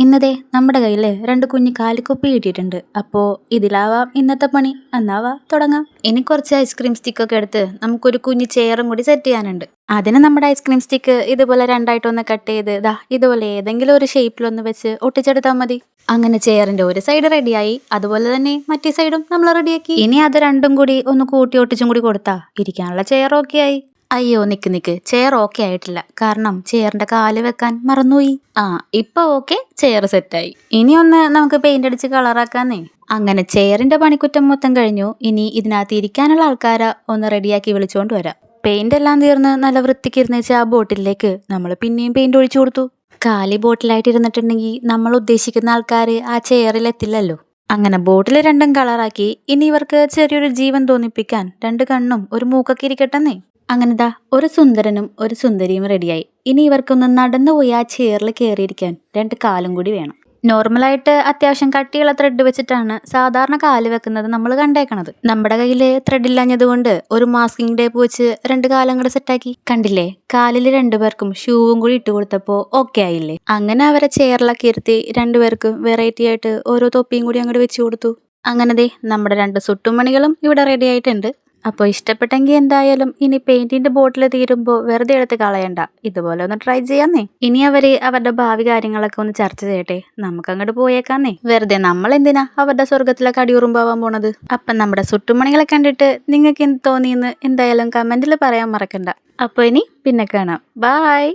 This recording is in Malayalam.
ഇന്നതേ നമ്മുടെ കയ്യിൽ രണ്ട് കുഞ്ഞു കാലിക്കുപ്പി കിട്ടിയിട്ടുണ്ട്. അപ്പോൾ ഇതിലാവാം ഇന്നത്തെ പണി. എന്നാവാ തുടങ്ങാം. ഇനി കുറച്ച് ഐസ്ക്രീം സ്റ്റിക്കൊക്കെ എടുത്ത് നമുക്കൊരു കുഞ്ഞു ചെയറും കൂടി സെറ്റ് ചെയ്യാനുണ്ട്. അതിന് നമ്മുടെ ഐസ്ക്രീം സ്റ്റിക്ക് ഇതുപോലെ രണ്ടായിട്ടൊന്ന് കട്ട് ചെയ്ത് ഇതുപോലെ ഏതെങ്കിലും ഒരു ഷേപ്പിലൊന്ന് വെച്ച് ഒട്ടിച്ചെടുത്താൽ മതി. അങ്ങനെ ചെയറിന്റെ ഒരു സൈഡ് റെഡിയായി, അതുപോലെ തന്നെ മറ്റേ സൈഡും നമ്മൾ റെഡിയാക്കി. ഇനി അത് രണ്ടും കൂടി ഒന്ന് കൂട്ടി ഒട്ടിച്ചും കൂടി കൊടുത്താ ഇരിക്കാനുള്ള ചെയർ ഓക്കെ ആയി. അയ്യോ നിക്ക് ചെയർ ഓക്കെ ആയിട്ടില്ല, കാരണം ചെയറിന്റെ കാല് വെക്കാൻ മറന്നുപോയി. ഇപ്പൊ ഓക്കെ, ചെയർ സെറ്റായി. ഇനി ഒന്ന് നമുക്ക് പെയിന്റ് അടിച്ച് കളറാക്കാന്നേ. അങ്ങനെ ചെയറിന്റെ പണിക്കുറ്റം മൊത്തം കഴിഞ്ഞു. ഇനി ഇതിനകത്ത് ഇരിക്കാനുള്ള ആൾക്കാരെ ഒന്ന് റെഡിയാക്കി വിളിച്ചോണ്ട് വരാം. പെയിന്റ് എല്ലാം തീർന്ന് നല്ല വൃത്തിക്ക് ഇരുന്ന് വെച്ച ആ ബോട്ടിലേക്ക് നമ്മൾ പിന്നെയും പെയിന്റ് ഒഴിച്ചു കൊടുത്തു. കാലി ബോട്ടിലായിട്ട് ഇരുന്നിട്ടുണ്ടെങ്കിൽ നമ്മൾ ഉദ്ദേശിക്കുന്ന ആൾക്കാർ ആ ചെയറിൽ എത്തില്ലല്ലോ. അങ്ങനെ ബോട്ടിൽ രണ്ടും കളറാക്കി. ഇനി ഇവർക്ക് ചെറിയൊരു ജീവൻ തോന്നിപ്പിക്കാൻ രണ്ട് കണ്ണും ഒരു മൂക്കൊക്കെ ഇരിക്കട്ടെന്നേ. അങ്ങനെ ഒരു സുന്ദരനും ഒരു സുന്ദരിയും റെഡിയായി. ഇനി ഇവർക്കൊന്ന് നടന്നുപോയി ആ ചെയറിൽ കയറിയിരിക്കാൻ രണ്ട് കാലും കൂടി വേണം. നോർമലായിട്ട് അത്യാവശ്യം കട്ടിയുള്ള ത്രെഡ് വെച്ചിട്ടാണ് സാധാരണ കാല് വെക്കുന്നത് നമ്മൾ കണ്ടേക്കണത്. നമ്മുടെ കയ്യിൽ ത്രെഡ് ഇല്ലാഞ്ഞത് കൊണ്ട് ഒരു മാസ്കിംഗ് ടേപ്പ് വെച്ച് രണ്ട് കാലം കൂടെ സെറ്റാക്കി. കണ്ടില്ലേ, കാലിൽ രണ്ടുപേർക്കും ഷൂവും കൂടി ഇട്ട് കൊടുത്തപ്പോ ഓക്കെ ആയില്ലേ. അങ്ങനെ അവരെ ചെയറിലൊക്കെ ഇരുത്തി രണ്ടുപേർക്കും വെറൈറ്റി ആയിട്ട് ഓരോ തൊപ്പിയും കൂടി അങ്ങോട്ട് വെച്ചു കൊടുത്തു. അങ്ങനെ നമ്മുടെ രണ്ട് സുട്ടുമണികളും ഇവിടെ റെഡി ആയിട്ടുണ്ട്. അപ്പോൾ ഇഷ്ടപ്പെട്ടെങ്കിൽ എന്തായാലും ഇനി പെയിന്റിന്റെ ബോട്ടിൽ തീരുമ്പോൾ വെറുതെ എടുത്ത് കളയണ്ട, ഇതുപോലെ ഒന്ന് ട്രൈ ചെയ്യാന്നേ. ഇനി അവരുടെ ഭാവി കാര്യങ്ങളൊക്കെ ഒന്ന് ചർച്ച ചെയ്യട്ടെ, നമുക്ക് അങ്ങോട്ട് പോയേക്കാന്നേ. വെറുതെ നമ്മൾ എന്തിനാ അവരുടെ സ്വർഗത്തിലൊക്കെ അടിയുറുമ്പാവാൻ പോണത്. അപ്പം നമ്മുടെ സുട്ടുമണികളെ കണ്ടിട്ട് നിങ്ങൾക്ക് എന്ത് തോന്നിയെന്ന് എന്തായാലും കമന്റിൽ പറയാൻ മറക്കണ്ട. അപ്പോൾ ഇനി പിന്നെ കാണാം. ബായ്.